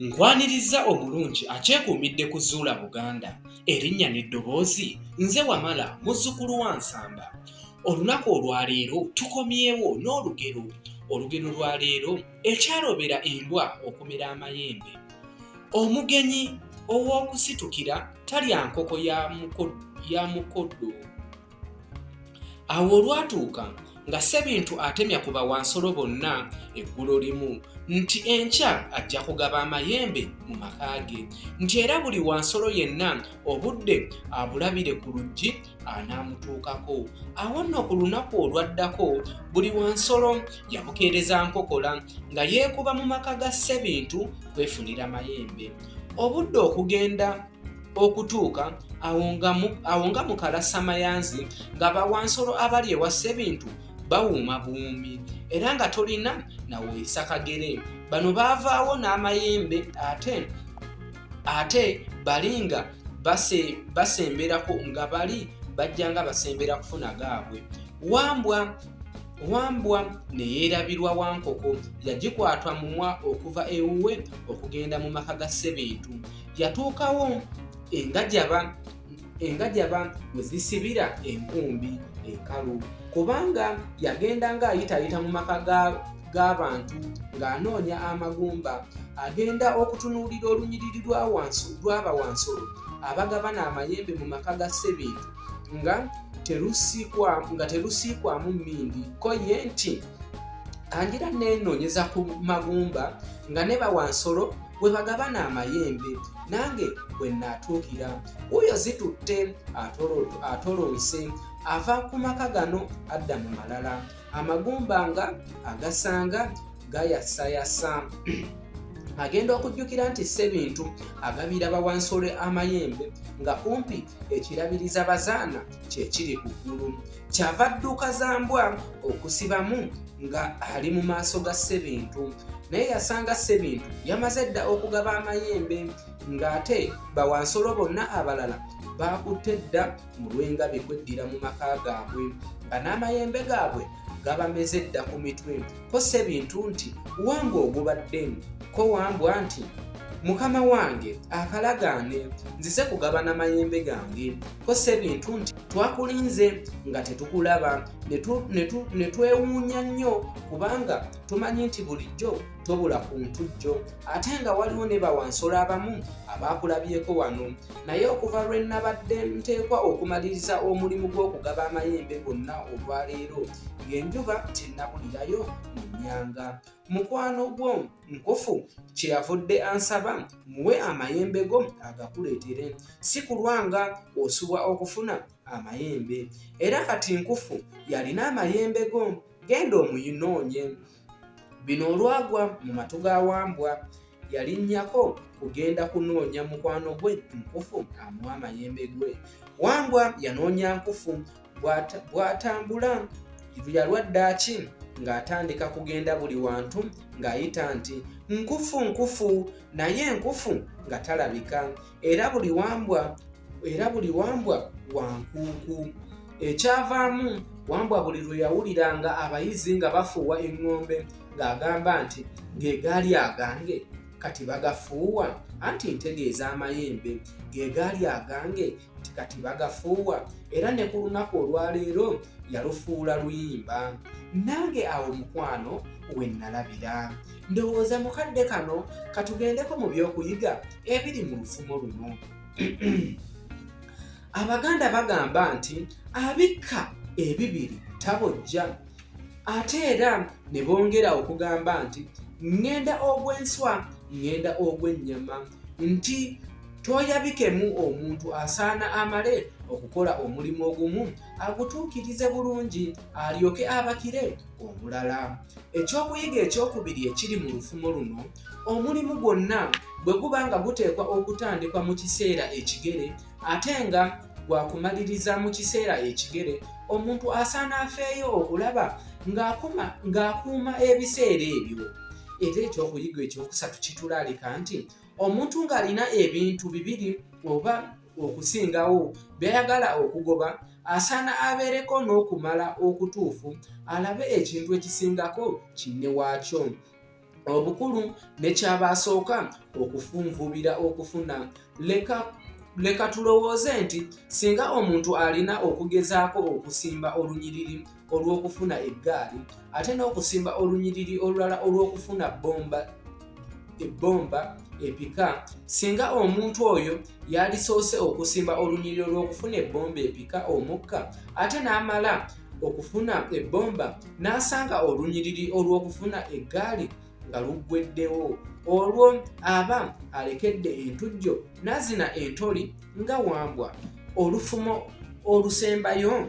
Nkwaniriza omulungi akyekuumidde kuzuula Buganda. Erinnya n'eddoboozi nze Wamala muzzukulu wa Nsamba. Olunaku olwaleero tukomyewo n'olugero. Olugero lwa leero Ekyalobera Wambwa Okumera Amayembe. Omugenyi Owokusitukira Talya Nkoko ya Mukodo. Awo olwatuuka nga Ssebintu atemya ku bawansolo bonna eggulo limu nti enkya ajja kugaba amayembe mu maka ge, nti era buli wansolo yenna obudde abulabire ku luggi anaamutuukako. Awo nno ku lunaku olwaddako buli wansolo yabukeereza nkokola nga yeekuba mu maka ga Ssebintu kwefunira mayembe. Obudde okugenda okutuuka awo nga mu kalasamayanzi nga bawansolo abali ewa Ssebintu bawuuma buwuumi era nga tolina naweesa kagere. Bano baavaawo n'amayembe ate balinga basemberako nga bali bajja nga basembera kufuna gaabwe. Wambwa ne yeerabirwa Wankoko yagikwatwa mumwa okuva ewuwe okugenda mu maka ga Ssebintu. Yatuukawo engajaba we zisibira enkumbi enkalu kubanga yagenda ng'ayitayita mu maka g'abantu ng'anoonya amagumba, agenda okutunuulira olunyiriri lw'abawansolo abagabana amayembe mu maka ga Ssebintu nga terusiikwamu mmindi ko ye nti angira neenoonyeza ku magumba nga ne bawansolo bwe bagabana amayembe nange bwe naatuukira. Wuyo zitutte atolonse ava ku maka gano adda mu malala, amagumba nga agasanga gayasayasa. Agenda okujjukira nti Ssebintu agabira bawansolo amayembe nga kumpi ekirabiriza bazaana kye kiri ku ggulu. Kyava dduuka za mbwa okusibamu nga ali mu maaso ga Ssebintu, naye yasanga Ssebintu yamaze dda okugaba amayembe ng'ate bawansolo bonna abalala baakutte dda mu lw'engabi kweddira mu maka gaabwe nga n'amayembe gaabwe gabameze dda ku mitwe. Ko Ssebintu nti Wambwa ogubadde? Ko Wambwa nti mukama wange akalagaane nzize kugabana amayembe gange. Ko Ssebintu nti twakulinze nga tetukulaba ne twewuunya nnyo kubanga tumanyi nti bulijjo tobula ku ntujjo, ate nga waliwo ne bawansolo abamu abaakulabyeko wano. Naye okuva lwe nabadde nteekwa okumaliriza omulimu gw'okugaba amayembe gonna olwaleero ng'enjuba tennabulirayo mu nnyanga. Mukwano gwo Nkufu kyeyavudde ansaba muwe amayembe go agakuleetere, si kulwanga osubwa okufuna amayembe. Era kati Nkufu yalina amayembe go, genda omuyinoonye. Bino olwagwa mu matu ga Wambwa yalinnyako kugenda kunoonya mukwano gwe Nkufu amuwa amayembe gwe. Wambwa yanoonya Nkufu bw'atambula yalwa ddaaki ng'atandika kugenda buli wantu ng'ayita nti Nkufu Nkufu, naye Nkufu nga talabika, era buli Wambwa wankuuku. Ekyavaamu Wambwa buli lwe yawuliranga abayizi nga bafuuwa eŋŋombe ng'agamba nti geegaali agange kati bagafuuwa, anti ntegeeza amayembe geegaali agange kati bagafuuwa. Era ne ku lunaku olwaleero yalufuula luyimba. Nange awo mukwano we nalabira. Ndowooza mukadde kano katugendeko mu by'okuyiga ebiri mu lufumo luno. Abaganda bagamba nti abikka ebibiri tabojja, ate era ne bongera okugamba nti ŋŋenda ogw'enswa ŋŋenda ogw'ennyama, nti tooyabikemu omuntu asaana amale okukola omulimu ogumu agutuukirize bulungi alyoke abakire omulala. Ekyokuyiga ekyokubiri ekiri mu lufumo luno, omulimu gwonna bwe guba nga guteekwa okutandikwa mu kiseera ekigere ate nga gwakumaliriza mu kiseera ekigere, omuntu asaana afeeyo okulaba ng'akuuma ebiseera ebyo. Era ekyokuyiga ekyokusatu kitulaalika nti omuntu ng'alina ebintu bibiri oba okusingawo by'ayagala okugoba, asaana abeereko n'okumala okutuufu alabe ekintu ekisingako kinne waakyo. obukulu nekyabasooka okufunvubira okufuna. Leka tulowooze nti singa omuntu alina okugezaako okusimba olunyiriri olw'okufuna eggaali ate n'okusimba olunyiriri olulala olw'okufuna ebbomba epika, singa omuntu oyo yalisoose okusimba olunyiriri olw'okufuna ebbomba epika omukka ate n'amala okufuna ebbomba n'asanga olunyiriri olw'okufuna eggaali nga luggweddewo, olwo aba alekedde entujjo n'azina entoli nga Wambwa. Olufumo olusembayo.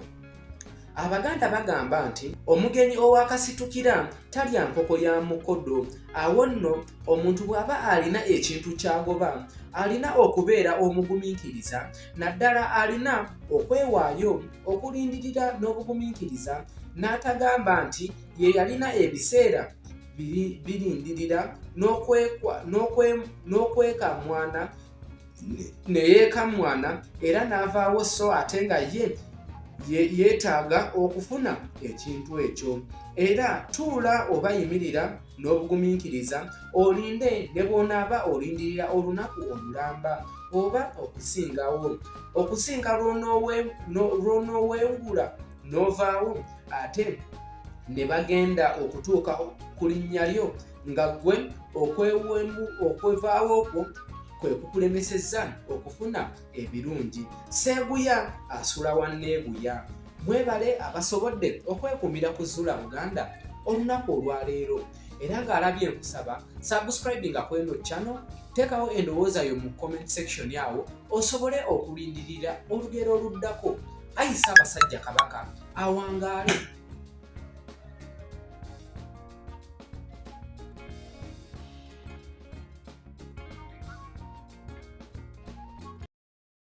Abaganda bagamba nti omugenyi owakasitukira talya nkoko ya mukodo. Awo nno omuntu bw'aba alina ekintu ky'agoba alina okubeera omugumiikiriza, naddala alina okwewaayo okulindirira n'obugumiikiriza, n'atagamba nti ye yalina ebiseera birindirira n'okwekamwana neyeekamwana era n'avaawo so ate nga ye yeetaaga okufuna ekintu ekyo. Era tuula oba yimirira n'obugumiikiriza olinde ne bw'onaaba olindirira olunaku olulamba oba okusingawo. Okusinga lw'onooweewula n'ovaawo ate ne bagenda okutuuka ku linnya lyo nga ggwe okwevaawo okwo kwe kukulemesezza okufuna ebirungi. Seeguya asula wanneeguya. Mwebale abasobodde okwekumira ku Zuula Buganda olunaku olwaleero. Era ng'alabye nkusaba subscribinga ku eno channel, teekawo endowooza yo mu comment section yawo osobole okulindirira olugero oluddako. Ayisa abasajja Kabaka awangaale.